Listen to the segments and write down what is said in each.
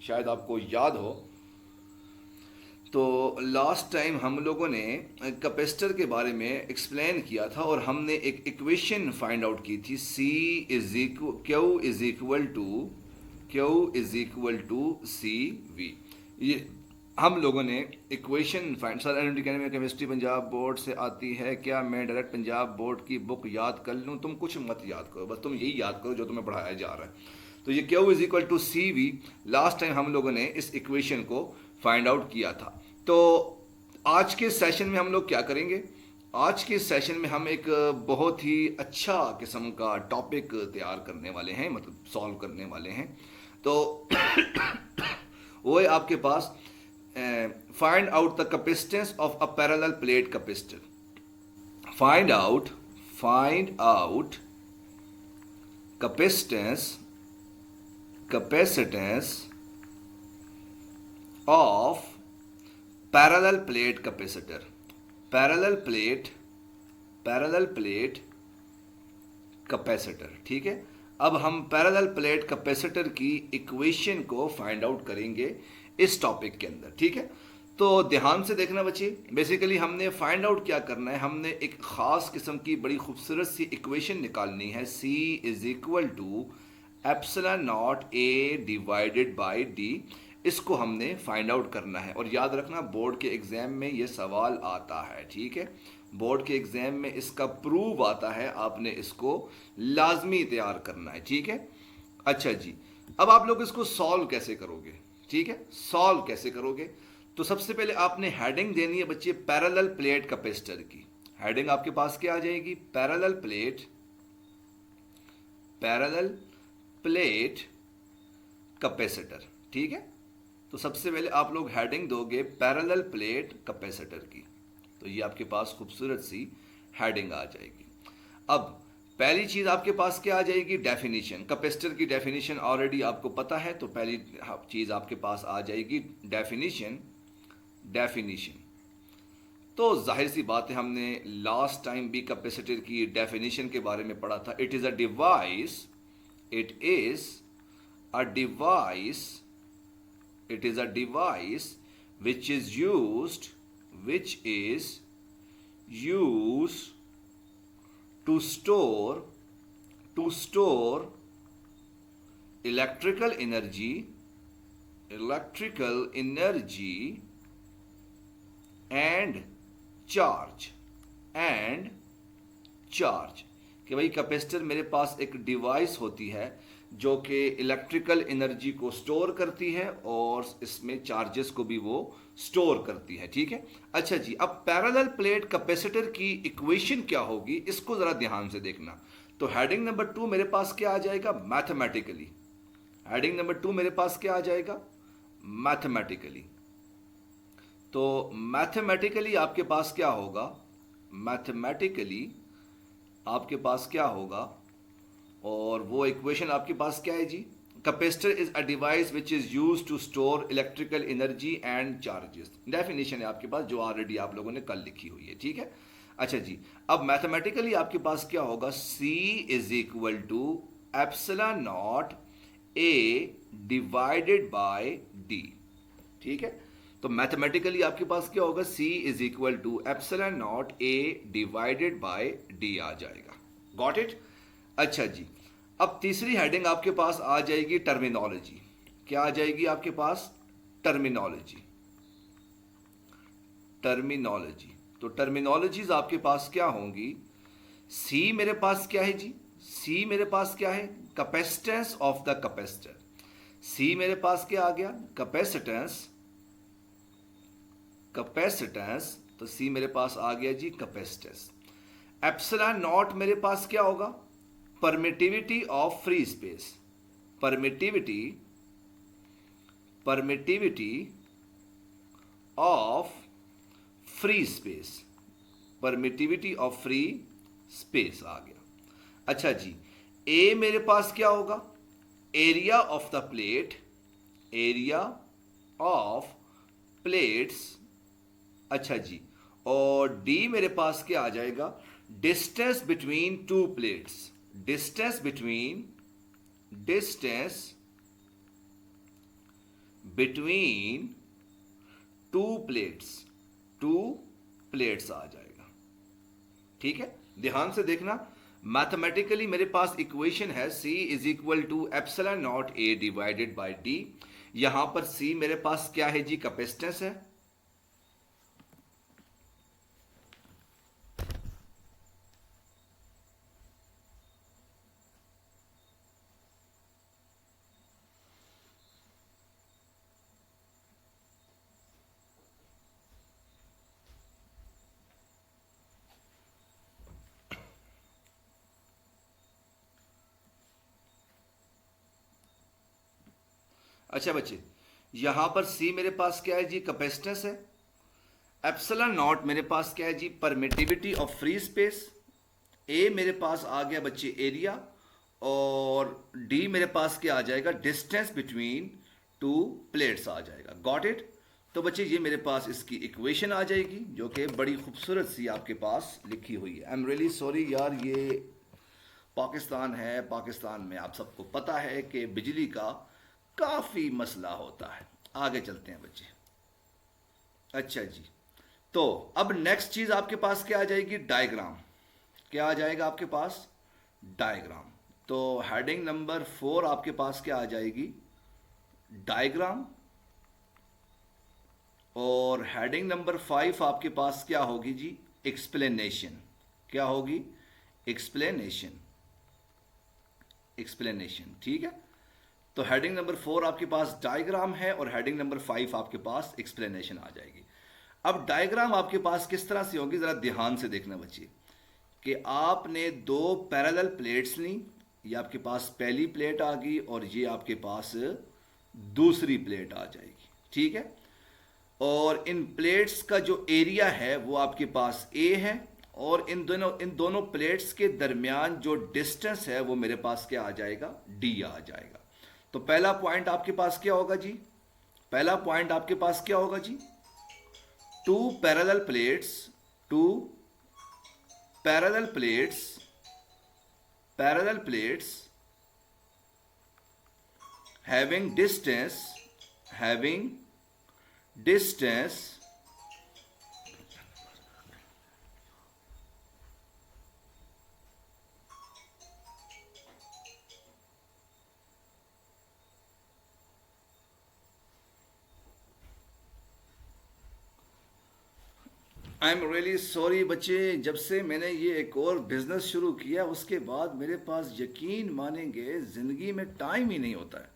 शायद आपको याद हो। तो लास्ट टाइम हम लोगों ने कैपेसिटर के बारे में एक्सप्लेन किया था और हमने एक इक्वेशन फाइंड आउट की थी, Q is equal to C V. ये हम लोगों ने इक्वेशन फाइंड, सर एन में केमिस्ट्री पंजाब बोर्ड से आती है क्या? मैं डायरेक्ट पंजाब बोर्ड की बुक याद कर लूँ? तुम कुछ मत याद करो, बस तुम यही याद करो जो तुम्हें पढ़ाया जा रहा है। तो ये Q is equal to C V, last time हम लोगों ने इस इक्वेशन को फाइंड आउट किया था। तो आज के सेशन में हम लोग क्या करेंगे? आज के सेशन में हम एक बहुत ही अच्छा किस्म का टॉपिक तैयार करने वाले हैं, मतलब सॉल्व करने वाले हैं। तो वो है आपके पास find out the capacitance of a parallel plate capacitor. Find out capacitance of parallel plate capacitor. Parallel plate capacitor, ठीक है। अब हम पैरेलल प्लेट कैपेसिटर की इक्वेशन को फाइंड आउट करेंगे इस टॉपिक के अंदर, ठीक है। तो ध्यान से देखना बच्चे, बेसिकली हमने फाइंड आउट क्या करना है, हमने एक खास किस्म की बड़ी खूबसूरत सी इक्वेशन निकालनी है, C is equal to epsilon not A divided by D। इसको हमने फाइंड आउट करना है और याद रखना बोर्ड के एग्जाम में ये सवाल आता है, ठीक है। बोर्ड के एग्जाम में इसका प्रूव आता है, आपने इसको लाजमी तैयार करना है, ठीक है। अच्छा जी, अब आप लोग इसको सॉल्व कैसे करोगे? ठीक है, सॉल्व कैसे करोगे? तो सबसे पहले आपने हेडिंग देनी है बच्चे पैरेलल प्लेट कैपेसिटर की। हेडिंग आपके पास क्या आ जाएगी? पैरेलल प्लेट कैपेसिटर, ठीक है। तो सबसे पहले आप लोग हेडिंग दोगे पैरेलल प्लेट कैपेसिटर की, तो ये आपके पास खूबसूरत सी हेडिंग आ जाएगी। अब पहली चीज आपके पास क्या आ जाएगी? डेफिनेशन। कैपेसिटर की डेफिनेशन ऑलरेडी आपको पता है, तो पहली चीज आपके पास आ जाएगी डेफिनेशन। तो जाहिर सी बात है, हमने लास्ट टाइम भी कैपेसिटर की डेफिनेशन के बारे में पढ़ा था। It is a device which is used to store electrical energy and charge कि भाई कैपेसिटर मेरे पास एक डिवाइस होती है जो कि इलेक्ट्रिकल एनर्जी को स्टोर करती है और इसमें चार्जेस को भी वो स्टोर करती है, ठीक है। अच्छा जी, अब पैरेलल प्लेट कैपेसिटर की इक्वेशन क्या होगी, इसको जरा ध्यान से देखना। तो हेडिंग नंबर 2 मेरे पास क्या आ जाएगा? मैथमेटिकली। हेडिंग नंबर 2 मेरे पास क्या आ जाएगा? मैथमेटिकली। तो मैथमेटिकली आपके पास क्या होगा? मैथमेटिकली आपके पास क्या होगा? और वो इक्वेशन आपके पास क्या है जी? Capacitor is a device which is use to store electrical energy and charges. Definition है आपके पास जो ऑलरेडी आप लोगों ने कल लिखी हुई है, ठीक है। अच्छा जी, अब मैथमेटिकली आपके पास क्या होगा? C is equal to epsilon not A divided by D, ठीक है। तो मैथमेटिकली आपके पास क्या होगा? C is equal to epsilon not A divided by D आ जाएगा। Got it? अच्छा जी, अब तीसरी हेडिंग आपके पास आ जाएगी टर्मिनोलॉजी। क्या आ जाएगी आपके पास? टर्मिनोलॉजी। तो टर्मिनोलॉजीज आपके पास क्या होंगी? C मेरे पास क्या है जी? C मेरे पास क्या है? Capacitance of the capacitor. C मेरे पास क्या आ गया? कैपेसिटेंस। तो C मेरे पास आ गया जी कैपेसिटेंस। एप्सिलॉन नॉट मेरे पास क्या होगा? Permittivity of free space. Permittivity of free space. Permittivity of free space आ गया। अच्छा जी, ए मेरे पास क्या होगा? Area of the plate. Area of plates. अच्छा जी, और डी मेरे पास क्या आ जाएगा? Distance between two plates. Distance between two plates आ जाएगा। ठीक है, ध्यान से देखना। मैथमेटिकली मेरे पास इक्वेशन है C is equal to epsilon not A divided by D। यहां पर C मेरे पास क्या है जी? कैपेसिटेंस है। अच्छा बच्चे, यहां पर C मेरे पास क्या है जी? कैपेसिटेंस है। एप्सिलॉन नॉट मेरे पास क्या है जी? Permittivity of free space. A मेरे पास आ गया बच्चे एरिया, और D मेरे पास क्या आ जाएगा? डिस्टेंस बिटवीन टू प्लेट्स आ जाएगा। Got it? तो बच्चे ये मेरे पास इसकी इक्वेशन आ जाएगी, जो कि बड़ी खूबसूरत सी आपके पास लिखी हुई है। आई एम रियली सॉरी यार, ये पाकिस्तान है, पाकिस्तान में आप सबको पता है कि बिजली का काफ़ी मसला होता है। आगे चलते हैं बच्चे। अच्छा जी, तो अब नेक्स्ट चीज़ आपके पास क्या आ जाएगी? डायग्राम। क्या आ जाएगा आपके पास? डायग्राम। तो हेडिंग नंबर 4 आपके पास क्या आ जाएगी? डायग्राम। और हेडिंग नंबर 5 आपके पास क्या होगी जी? एक्सप्लेनेशन। क्या होगी? एक्सप्लेनेशन। एक्सप्लेनेशन, ठीक है। तो हेडिंग नंबर 4 आपके पास डायग्राम है, और हेडिंग नंबर 5 आपके पास एक्सप्लेनेशन आ जाएगी। अब डायग्राम आपके पास किस तरह से होगी, जरा ध्यान से देखना बच्चे। कि आपने दो पैरेलल प्लेट्स ली, ये आपके पास पहली प्लेट आ गई, और ये आपके पास दूसरी प्लेट आ जाएगी। ठीक है, और इन प्लेट्स का जो एरिया है वो आपके पास A है, और इन दोनों प्लेट्स के दरमियान जो डिस्टेंस है वो मेरे पास क्या आ जाएगा? D आ जाएगा। तो पहला पॉइंट आपके पास क्या होगा जी? पहला पॉइंट आपके पास क्या होगा जी? Two parallel plates having distance I am really sorry बच्चे, जब से मैंने ये एक और बिजनेस शुरू किया उसके बाद मेरे पास, यकीन मानेंगे, ज़िंदगी में टाइम ही नहीं होता है।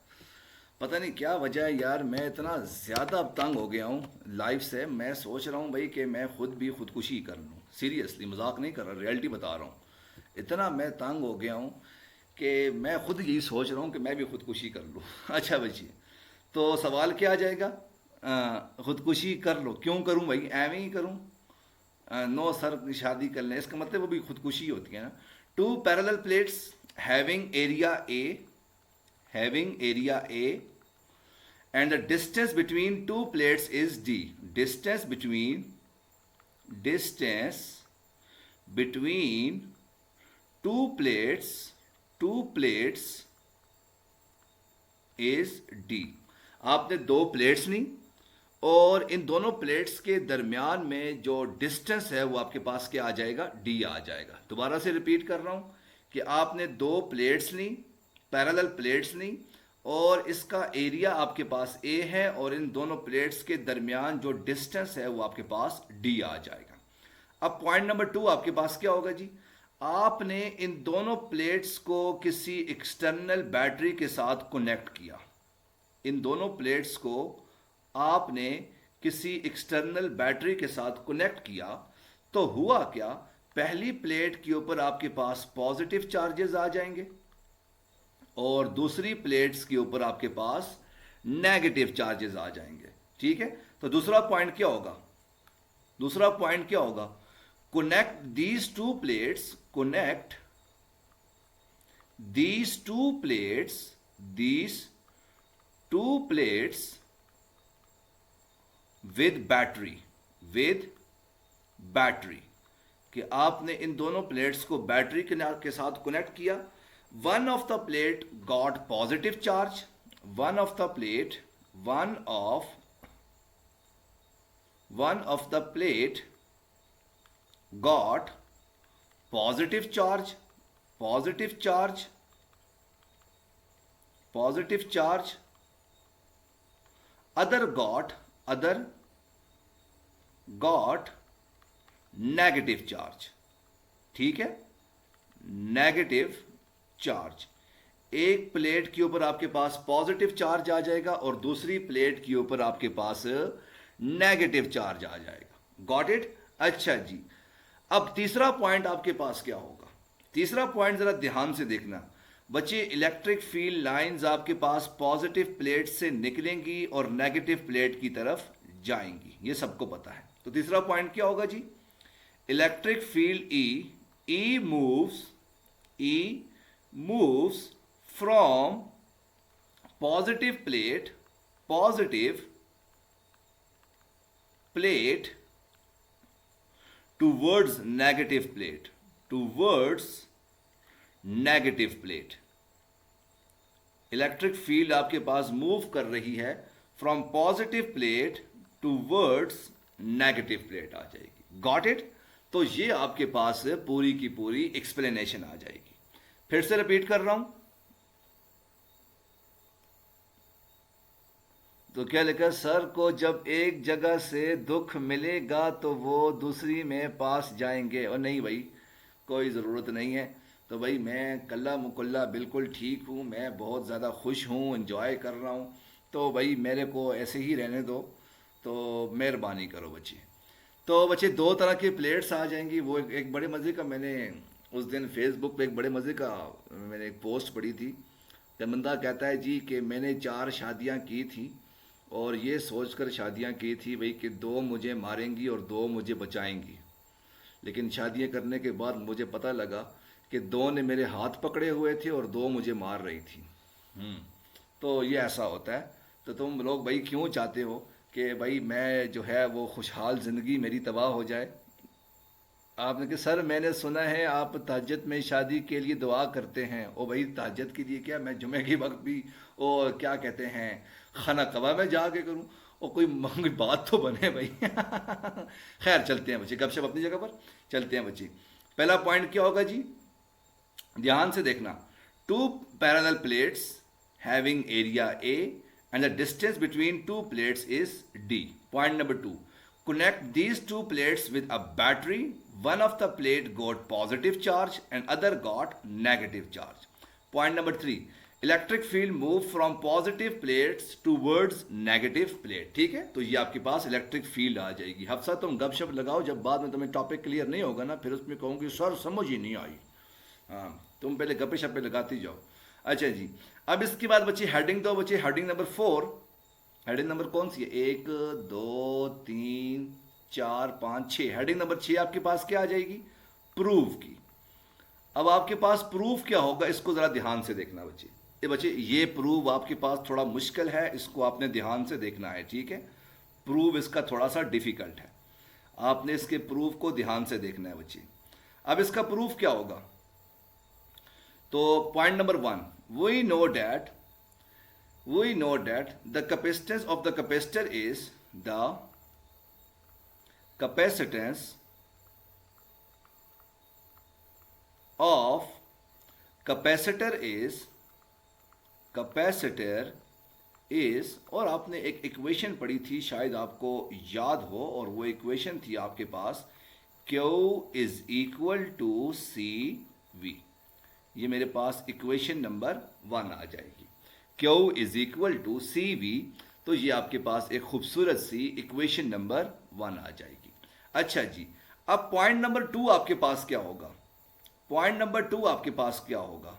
पता नहीं क्या वजह है यार, मैं इतना ज़्यादा अब तंग हो गया हूँ लाइफ से। मैं सोच रहा हूँ भाई कि मैं खुद भी खुदकुशी कर लूँ। सीरियसली, मजाक नहीं कर रहा, रियलिटी बता रहा हूँ। इतना मैं तंग हो गया हूँ कि मैं खुद यही सोच रहा हूँ कि मैं भी खुदकुशी कर लूँ। अच्छा बच्चे, तो सवाल क्या आ जाएगा? खुदकुशी कर लो। क्यों करूँ भाई? एवं ही करूँ? नो सर, शादी कर लें, इसका मतलब वो भी खुदकुशी होती है ना। Two parallel plates having area A and the distance between two plates is D. Distance between two plates is D. आपने दो प्लेट्स ली, और इन दोनों प्लेट्स के दरमियान में जो डिस्टेंस है वो आपके पास क्या आ जाएगा? D आ जाएगा। दोबारा से रिपीट कर रहा हूँ कि आपने दो प्लेट्स ली, पैरेलल प्लेट्स ली, और इसका एरिया आपके पास A है, और इन दोनों प्लेट्स के दरमियान जो डिस्टेंस है वो आपके पास D आ जाएगा। अब पॉइंट नंबर 2 आपके पास क्या होगा जी? आपने इन दोनों प्लेट्स को किसी एक्सटर्नल बैटरी के साथ कनेक्ट किया। इन दोनों प्लेट्स को आपने किसी एक्सटर्नल बैटरी के साथ कनेक्ट किया, तो हुआ क्या? पहली प्लेट के ऊपर आपके पास पॉजिटिव चार्जेस आ जाएंगे, और दूसरी प्लेट्स के ऊपर आपके पास नेगेटिव चार्जेस आ जाएंगे। ठीक है, तो दूसरा पॉइंट क्या होगा? दूसरा पॉइंट क्या होगा? Connect these two plates with battery कि आपने इन दोनों प्लेट्स को बैटरी के साथ कनेक्ट किया। One of the plate got positive charge, one of the plate one of the plate got positive charge, positive charge, positive charge, other got negative charge. ठीक है, negative charge. एक plate के ऊपर आपके पास positive charge आ जाएगा और दूसरी plate के ऊपर आपके पास नेगेटिव चार्ज आ जाएगा। Got it? अच्छा जी, अब तीसरा पॉइंट आपके पास क्या होगा? तीसरा पॉइंट जरा ध्यान से देखना बच्चे। इलेक्ट्रिक फील्ड लाइंस आपके पास पॉजिटिव प्लेट से निकलेंगी और नेगेटिव प्लेट की तरफ जाएंगी, ये सबको पता है। तो तीसरा पॉइंट क्या होगा जी? Electric field E moves from positive plate towards negative plate. Electric field आपके पास मूव कर रही है from positive plate towards negative plate आ जाएगी। Got it? तो ये आपके पास पूरी की पूरी एक्सप्लेनेशन आ जाएगी। फिर से रिपीट कर रहा हूं, तो क्या लिखा? सर को जब एक जगह से दुख मिलेगा तो वो दूसरी में पास जाएंगे। और नहीं भाई, कोई ज़रूरत नहीं है। तो भाई मैं कल्ला मुकल्ला बिल्कुल ठीक हूँ, मैं बहुत ज़्यादा खुश हूँ, एंजॉय कर रहा हूँ। तो भाई मेरे को ऐसे ही रहने दो, तो मेहरबानी करो बच्चे। तो बच्चे दो तरह की प्लेट्स आ जाएंगी। वो एक बड़े मज़े का, मैंने उस दिन फेसबुक पे एक बड़े मज़े का मैंने एक पोस्ट पढ़ी थी। तो बंदा कहता है जी कि मैंने 4 शादियाँ की थी और ये सोचकर शादियाँ की थी भाई कि 2 मुझे मारेंगी और 2 मुझे बचाएंगी, लेकिन शादियाँ करने के बाद मुझे पता लगा कि 2 ने मेरे हाथ पकड़े हुए थे और 2 मुझे मार रही थी। तो ये ऐसा होता है। तो तुम लोग भाई क्यों चाहते हो कि भाई मैं जो है वो खुशहाल ज़िंदगी मेरी तबाह हो जाए? आपने कि सर मैंने सुना है आप तहज्जुद में शादी के लिए दुआ करते हैं। ओ भाई तहज्जुद के लिए क्या, मैं जुमे के वक्त भी और क्या कहते हैं खाना कबा में जाके करूं? और कोई बात तो बने भाई। खैर चलते हैं बच्चे, गपशप अपनी जगह पर चलते हैं बच्चे। पहला पॉइंट क्या होगा जी? ध्यान से देखना। 2 parallel plates having area A and the distance between 2 plates is D. Point number 2. Connect these 2 plates with a battery. One of the plate got positive charge and other got negative charge. Point number 3. Electric field move from positive plates towards negative plate. ठीक है, तो ये आपके पास electric field आ जाएगी। हफ्सा तुम गपशप लगाओ, जब बाद में तुम्हें टॉपिक क्लियर नहीं होगा ना, फिर उसमें कहूँगी सर समझ ही नहीं आई। हाँ, तुम पहले गपे शपे लगाती जाओ। अच्छा जी, अब इसके बाद बच्चे हेडिंग दो बच्चे। हेडिंग नंबर 4, हेडिंग नंबर कौन सी है? 1 2 3 4 5 6। हेडिंग नंबर 6 आपके पास क्या आ जाएगी? प्रूफ की। अब आपके पास प्रूफ क्या होगा, इसको जरा ध्यान से देखना बच्चे। ये प्रूफ आपके पास थोड़ा मुश्किल है, इसको आपने ध्यान से देखना है। ठीक है, प्रूफ इसका थोड़ा सा डिफिकल्ट है, आपने इसके प्रूफ को ध्यान से देखना है बच्चे। अब इसका प्रूफ क्या होगा? तो point number 1, we know that the capacitance of the capacitor is the capacitance of capacitor is और आपने एक इक्वेशन पढ़ी थी, शायद आपको याद हो, और वो इक्वेशन थी आपके पास Q is equal to CV। ये मेरे पास इक्वेशन नंबर 1 आ जाएगी। Q is equal to CV, तो ये आपके पास एक खूबसूरत सी इक्वेशन नंबर 1 आ जाएगी। अच्छा जी, अब पॉइंट नंबर 2 आपके पास क्या होगा? पॉइंट नंबर 2 आपके पास क्या होगा?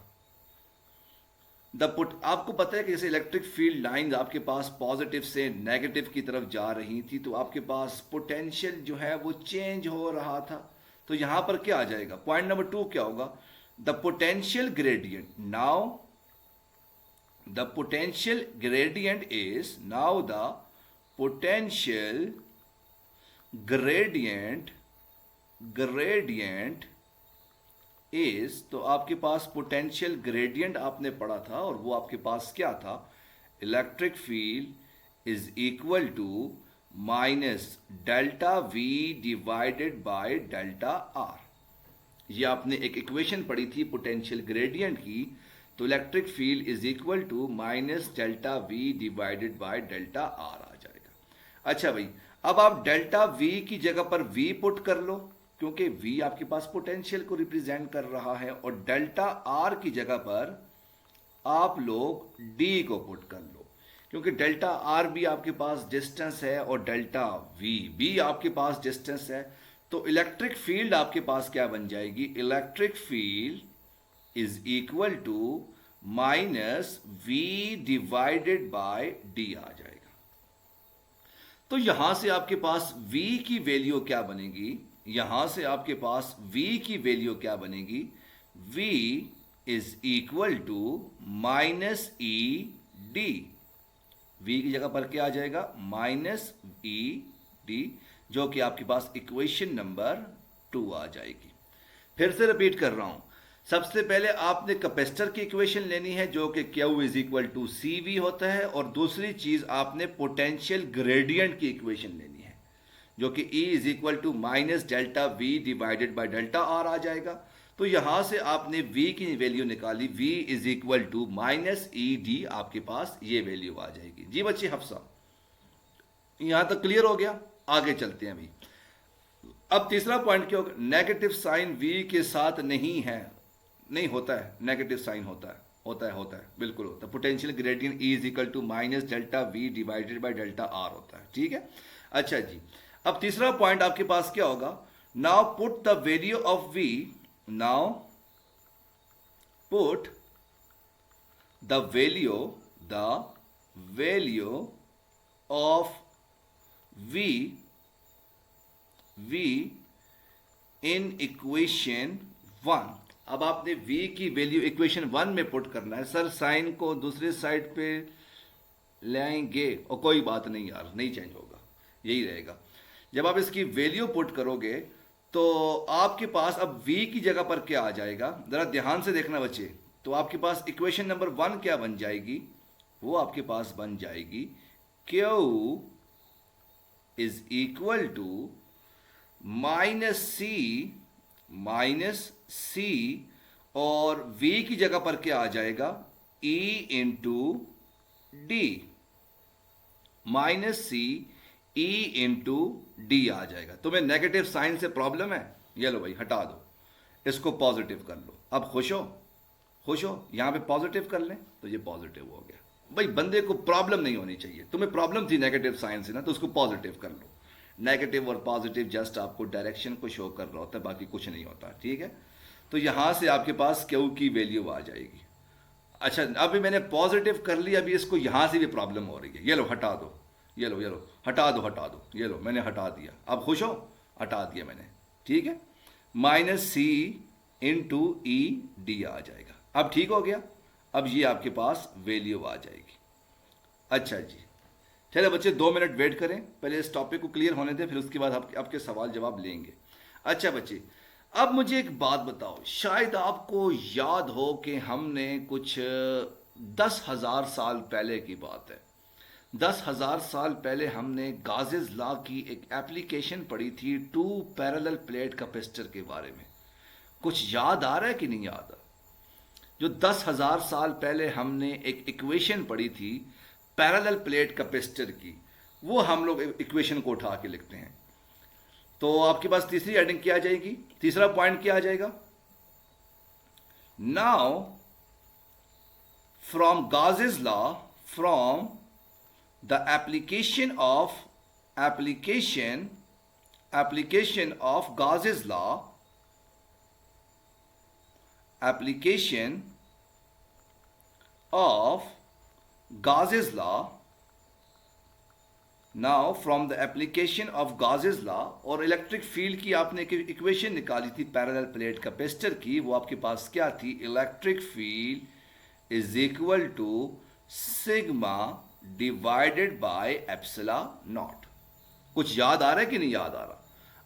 आपको पता है कि जैसे इलेक्ट्रिक फील्ड लाइन आपके पास पॉजिटिव से नेगेटिव की तरफ जा रही थी, तो आपके पास पोटेंशियल जो है वो चेंज हो रहा था। तो यहां पर क्या आ जाएगा? पॉइंट नंबर 2 क्या होगा? The potential gradient. Now the potential gradient is तो आपके पास पोटेंशियल ग्रेडियंट आपने पढ़ा था, और वो आपके पास क्या था? Electric field is equal to minus delta V divided by delta R. ये आपने एक इक्वेशन पढ़ी थी पोटेंशियल ग्रेडियंट की, तो electric field is equal to minus delta V divided by delta R आ जाएगा। अच्छा भाई, अब आप डेल्टा वी की जगह पर वी पुट कर लो, क्योंकि वी आपके पास पोटेंशियल को रिप्रेजेंट कर रहा है, और डेल्टा आर की जगह पर आप लोग डी को पुट कर लो, क्योंकि डेल्टा आर भी आपके पास डिस्टेंस है और डेल्टा वी भी आपके पास डिस्टेंस है। तो इलेक्ट्रिक फील्ड आपके पास क्या बन जाएगी? Electric field is equal to minus V divided by D आ जाएगा। तो यहां से आपके पास v की वैल्यू क्या बनेगी? यहां से आपके पास v की वैल्यू क्या बनेगी? v is equal to minus E D. v की जगह पर क्या आ जाएगा? माइनस ई डी, जो कि आपके पास इक्वेशन नंबर 2 आ जाएगी। फिर से रिपीट कर रहा हूं, सबसे पहले आपने कैपेसिटर की इक्वेशन लेनी है जो कि Q is equal to C V होता है, और दूसरी चीज आपने पोटेंशियल ग्रेडियंट की इक्वेशन लेनी है जो कि E is equal to minus delta V divided by delta R आ जाएगा। तो यहां से आपने V की वैल्यू निकाली, V is equal to minus E D, आपके पास ये वैल्यू आ जाएगी। जी बच्चे, हफ्सा यहां तक क्लियर हो गया? आगे चलते हैं अभी। अब तीसरा पॉइंट क्या होगा? नेगेटिव साइन V के साथ नहीं है, नहीं होता है, नेगेटिव साइन होता है, बिल्कुल होता है। Potential gradient E is equal to minus delta V divided by delta R होता है, ठीक है। अच्छा जी, अब तीसरा पॉइंट आपके पास क्या होगा? Now put the value of V, now put the value of V in equation 1। अब आपने v की वैल्यू इक्वेशन 1 में पुट करना है। सर साइन को दूसरे साइड पे ले आएंगे, और कोई बात नहीं यार, नहीं चेंज होगा, यही रहेगा। जब आप इसकी वैल्यू पुट करोगे तो आपके पास अब v की जगह पर क्या आ जाएगा? जरा ध्यान से देखना बच्चे। तो आपके पास इक्वेशन नंबर 1 क्या बन जाएगी? वो आपके पास बन जाएगी Q is equal to minus C, और v की जगह पर क्या आ जाएगा? E into D, minus C E into D आ जाएगा। तुम्हें नेगेटिव साइन से प्रॉब्लम है? ये लो भाई, हटा दो, इसको पॉजिटिव कर लो। अब खुश हो, यहां पे पॉजिटिव कर लें तो ये पॉजिटिव हो गया। भाई बंदे को प्रॉब्लम नहीं होनी चाहिए। तुम्हें प्रॉब्लम थी नेगेटिव साइन से ना, तो उसको पॉजिटिव कर लो। नेगेटिव और पॉजिटिव जस्ट आपको डायरेक्शन को शो कर रहा होता है, बाकी कुछ नहीं होता, ठीक है। तो यहां से आपके पास Q की वैल्यू आ जाएगी। अच्छा, अभी मैंने पॉजिटिव कर लिया, अभी इसको यहां से भी प्रॉब्लम हो रही है। ये लो हटा दो, ये लो हटा दो, ये लो मैंने हटा दिया। अब खुश हो? हटा दिया मैंने, ठीक है। माइनस सी इंटू ई डी आ जाएगा। अब ठीक हो गया। अब ये आपके पास वैल्यू आ जाएगी। अच्छा जी, चलिए बच्चे 2 मिनट वेट करें, पहले इस टॉपिक को क्लियर होने दें, फिर उसके बाद आपके सवाल जवाब लेंगे। अच्छा बच्चे, अब मुझे एक बात बताओ, शायद आपको याद हो कि हमने कुछ 10,000 साल पहले की बात है, 10,000 साल पहले हमने गाजेस लॉ की एक एप्लीकेशन पढ़ी थी 2 पैरेलल प्लेट कैपेसिटर के बारे में। कुछ याद आ रहा है कि नहीं याद आ? जो 10,000 साल पहले हमने एक इक्वेशन पढ़ी थी पैरेलल प्लेट कैपेसिटर की, वो हम लोग इक्वेशन को उठा के लिखते हैं। तो आपके पास तीसरी हेडिंग क्या आ जाएगी? तीसरा पॉइंट क्या आ जाएगा? Now from Gauss's law, from the application of Gauss's law, application of Gauss's law, now from the application of Gauss's law, और इलेक्ट्रिक फील्ड की आपने इक्वेशन निकाली थी पैरेलल प्लेट कैपेसिटर की, वो आपके पास क्या थी? Electric field is equal to sigma divided by epsilon not. कुछ याद आ रहा है कि नहीं याद आ रहा?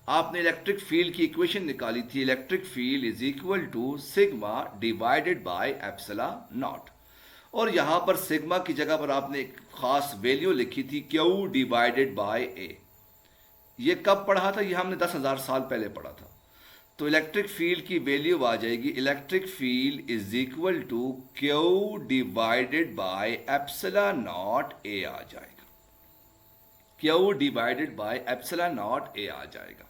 आपने इलेक्ट्रिक फील्ड की इक्वेशन निकाली थी, electric field is equal to sigma divided by epsilon not. और यहां पर सिग्मा की जगह पर आपने एक खास वैल्यू लिखी थी क्यू डिवाइडेड बाय ए। ये कब पढ़ा था? ये हमने 10,000 साल पहले पढ़ा था। तो इलेक्ट्रिक फील्ड की वैल्यू आ जाएगी, electric field is equal to Q divided by epsilon not A आ जाएगा। Q divided by epsilon not A आ जाएगा।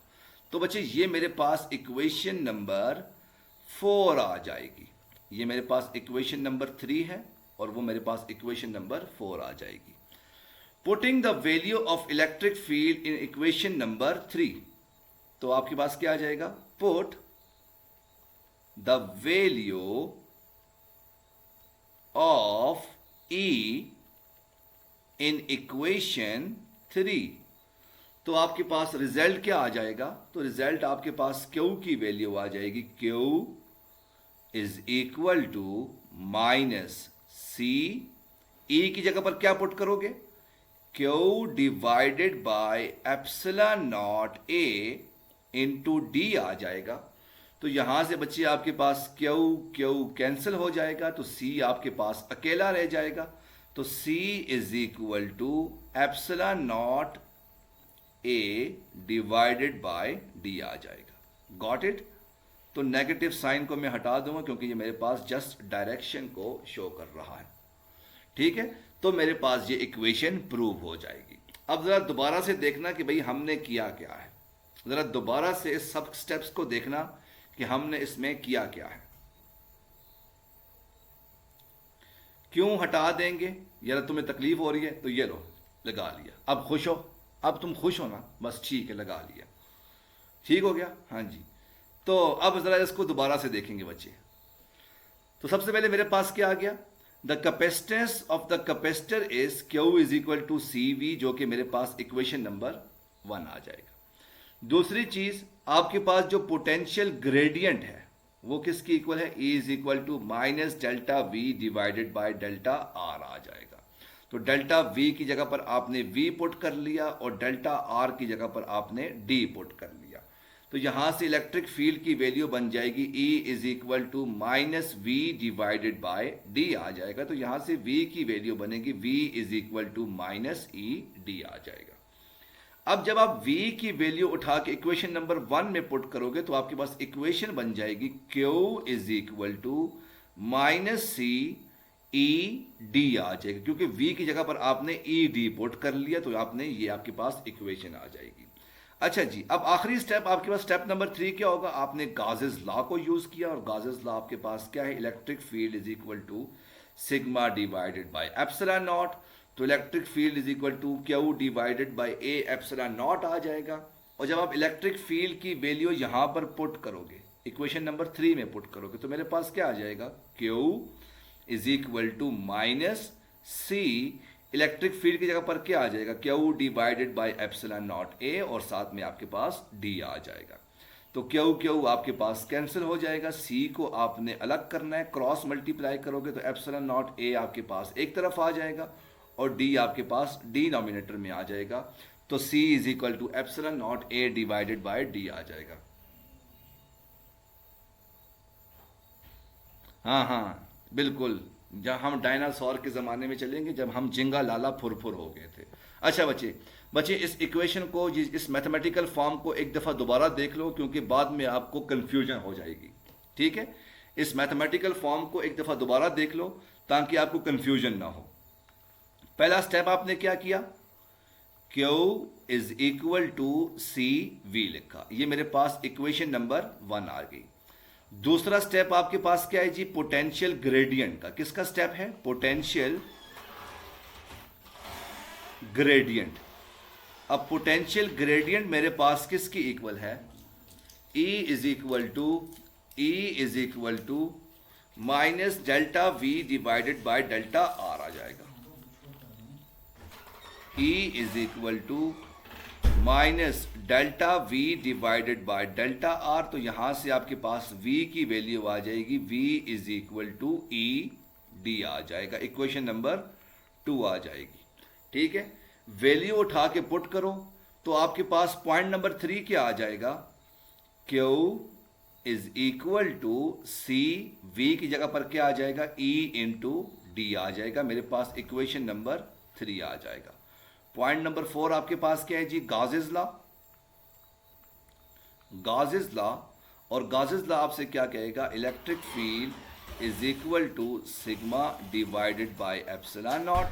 तो बच्चे ये मेरे पास इक्वेशन नंबर 4 आ जाएगी। ये मेरे पास इक्वेशन नंबर 3 है और वो मेरे पास इक्वेशन नंबर 4 आ जाएगी। Putting the value of electric field in equation number 3, तो आपके पास क्या आ जाएगा? Put the value of E in equation 3, तो आपके पास रिजल्ट क्या आ जाएगा? तो रिजल्ट आपके पास क्यू की वैल्यू आ जाएगी, Q is equal to minus C. E की जगह पर क्या पुट करोगे? Q divided by epsilon not A into D आ जाएगा। तो यहां से बच्चे आपके पास क्यू क्यू कैंसिल हो जाएगा, तो सी आपके पास अकेला रह जाएगा। तो C is equal to epsilon not A divided by D आ जाएगा। Got it? तो नेगेटिव साइन को मैं हटा दूंगा क्योंकि ये मेरे पास जस्ट डायरेक्शन को शो कर रहा है। ठीक है, तो मेरे पास ये इक्वेशन प्रूव हो जाएगी। अब जरा दोबारा से देखना कि भाई हमने किया क्या है। जरा दोबारा से सब स्टेप्स को देखना कि हमने इसमें किया क्या है। क्यों हटा देंगे? यार तुम्हें तकलीफ हो रही है तो ये लो, लगा लिया। अब खुश हो? अब तुम खुश हो ना? बस ठीक है, लगा लिया। ठीक हो गया? हाँ जी। तो अब जरा इसको दोबारा से देखेंगे बच्चे। तो सबसे पहले मेरे पास क्या आ गया? The capacitance of the capacitor is Q is equal to C V, जो कि मेरे पास इक्वेशन नंबर 1 आ जाएगा। दूसरी चीज, आपके पास जो पोटेंशियल ग्रेडियंट है वो किसकी इक्वल है? E is equal to minus delta V divided by delta R आ जाएगा। तो डेल्टा वी की जगह पर आपने V पुट कर लिया और डेल्टा आर की जगह पर आपने D पुट कर लिया। तो यहां से इलेक्ट्रिक फील्ड की वैल्यू बन जाएगी E is equal to minus V divided by D आ जाएगा। तो यहां से V की वैल्यू बनेगी V is equal to minus E D आ जाएगा। अब जब आप V की वैल्यू उठा के इक्वेशन नंबर 1 में पुट करोगे तो आपके पास इक्वेशन बन जाएगी Q is equal to minus C E D आ जाएगा, क्योंकि V की जगह पर आपने ई डी पुट कर लिया। तो आपने ये आपके पास इक्वेशन आ जाएगी। अच्छा जी, अब आखिरी स्टेप आपके पास स्टेप नंबर 3 क्या होगा? आपने गाजेस लॉ को यूज किया और गाजेस लॉ आपके पास क्या है? Electric field is equal to sigma divided by epsilon not. तो electric field is equal to Q divided by A epsilon naught आ जाएगा। और जब आप इलेक्ट्रिक फील्ड की वैल्यू यहां पर पुट करोगे, इक्वेशन नंबर 3 में पुट करोगे, तो मेरे पास क्या आ जाएगा? Q is equal to minus C, electric field की जगह पर क्या आ जाएगा? Q divided by epsilon not A, और साथ में आपके पास डी आ जाएगा। तो क्यू क्यू आपके पास कैंसिल हो जाएगा। सी को आपने अलग करना है, क्रॉस मल्टीप्लाई करोगे तो एप्सिलॉन नॉट ए आपके पास एक तरफ आ जाएगा और डी आपके पास डिनोमिनेटर में आ जाएगा। तो C is equal to epsilon not A divided by D आ जाएगा। हाँ, बिल्कुल, जब हम डायनासोर के ज़माने में चलेंगे, जब हम जिंगा लाला फुरफुर हो गए थे। अच्छा बच्चे इस इक्वेशन को, इस मैथमेटिकल फॉर्म को एक दफ़ा दोबारा देख लो, क्योंकि बाद में आपको कंफ्यूजन हो जाएगी। ठीक है, इस मैथमेटिकल फॉर्म को एक दफ़ा दोबारा देख लो ताकि आपको कंफ्यूजन ना हो। पहला स्टेप आपने क्या किया? Q is equal to C V लिखा। ये मेरे पास इक्वेशन नंबर 1 आ गई। दूसरा स्टेप आपके पास क्या है जी? पोटेंशियल ग्रेडियंट का। किसका स्टेप है? Potential gradient. अब पोटेंशियल ग्रेडियंट मेरे पास किसकी इक्वल है? E is equal to minus delta V divided by delta R आ जाएगा। E is equal to minus delta V divided by delta R. तो यहां से आपके पास V की वैल्यू आ जाएगी, V is equal to E D आ जाएगा। इक्वेशन नंबर 2 आ जाएगी। ठीक है, वैल्यू उठा के पुट करो तो आपके पास पॉइंट नंबर 3 क्या आ जाएगा? Q is equal to C, V की जगह पर क्या आ जाएगा? E इंटू डी आ जाएगा, मेरे पास इक्वेशन नंबर 3 आ जाएगा। पॉइंट नंबर 4 आपके पास क्या है जी, गाउसेस लॉ। गाउसेस लॉ, और गाउसेस लॉ आपसे क्या कहेगा, electric field is equal to sigma divided by epsilon not.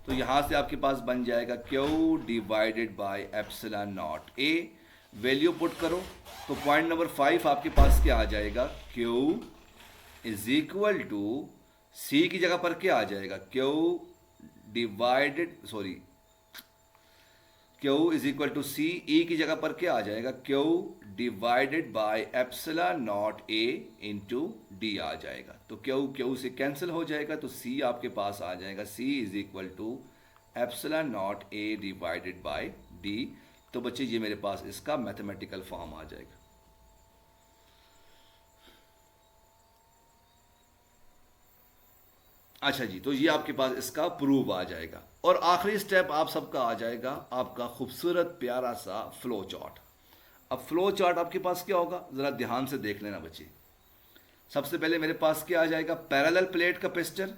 तो यहां से आपके पास बन जाएगा Q divided by epsilon not A. Value put करो तो पॉइंट नंबर 5 आपके पास क्या आ जाएगा, Q is equal to C की जगह पर क्या आ जाएगा, Q is equal to C, E की जगह पर क्या आ जाएगा, Q divided by epsilon not A into D आ जाएगा। तो क्यू से कैंसिल हो जाएगा, तो सी आपके पास आ जाएगा, C is equal to epsilon not A divided by D. तो बच्चे ये मेरे पास इसका मैथमेटिकल फॉर्म आ जाएगा। अच्छा जी, तो ये आपके पास इसका प्रूफ आ जाएगा। और आखिरी स्टेप आप सबका आ जाएगा, आपका खूबसूरत प्यारा सा फ्लो चार्ट। अब फ्लो चार्ट आपके पास क्या होगा, जरा ध्यान से देख लेना बच्चे। सबसे पहले मेरे पास क्या आ जाएगा, parallel plate capacitor,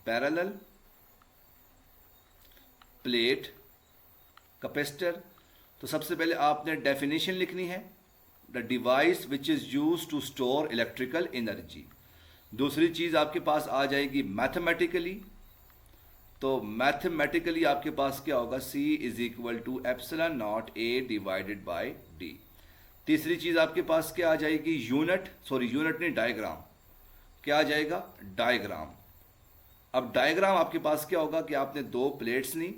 parallel plate capacitor. तो सबसे पहले आपने डेफिनेशन लिखनी है, the device which is use to store electrical energy. दूसरी चीज आपके पास आ जाएगी मैथमेटिकली, तो मैथमेटिकली आपके पास क्या होगा, C is equal to epsilon not A divided by D। तीसरी चीज आपके पास क्या आ जाएगी, यूनिट नहीं, डायग्राम। क्या आ जाएगा, डायग्राम। अब डायग्राम आपके पास क्या होगा कि आपने दो प्लेट्स ली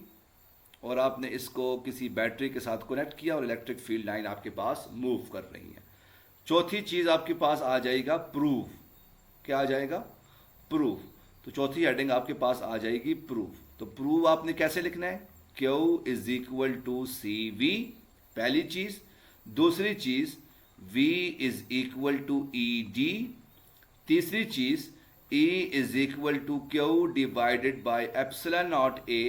और आपने इसको किसी बैटरी के साथ कनेक्ट किया और इलेक्ट्रिक फील्ड लाइन आपके पास मूव कर रही है। चौथी चीज आपके पास आ जाएगा प्रूफ। क्या आ जाएगा, प्रूफ। तो चौथी हेडिंग आपके पास आ जाएगी प्रूफ। तो प्रूफ आपने कैसे लिखना है, Q is equal to C V, पहली चीज। दूसरी चीज V is equal to E D. तीसरी चीज E is equal to Q divided by epsilon not A।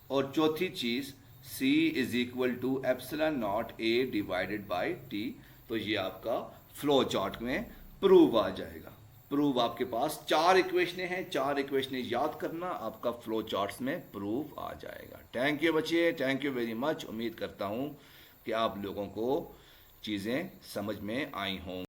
और चौथी चीज C is equal to epsilon not A divided by T। तो ये आपका फ्लो चार्ट में प्रूफ आ जाएगा। प्रूफ आपके पास 4 इक्वेशनें हैं, 4 इक्वेशनें याद करना, आपका फ्लो चार्ट्स में प्रूफ आ जाएगा। थैंक यू बच्चे, थैंक यू वेरी मच। उम्मीद करता हूं कि आप लोगों को चीज़ें समझ में आई हों।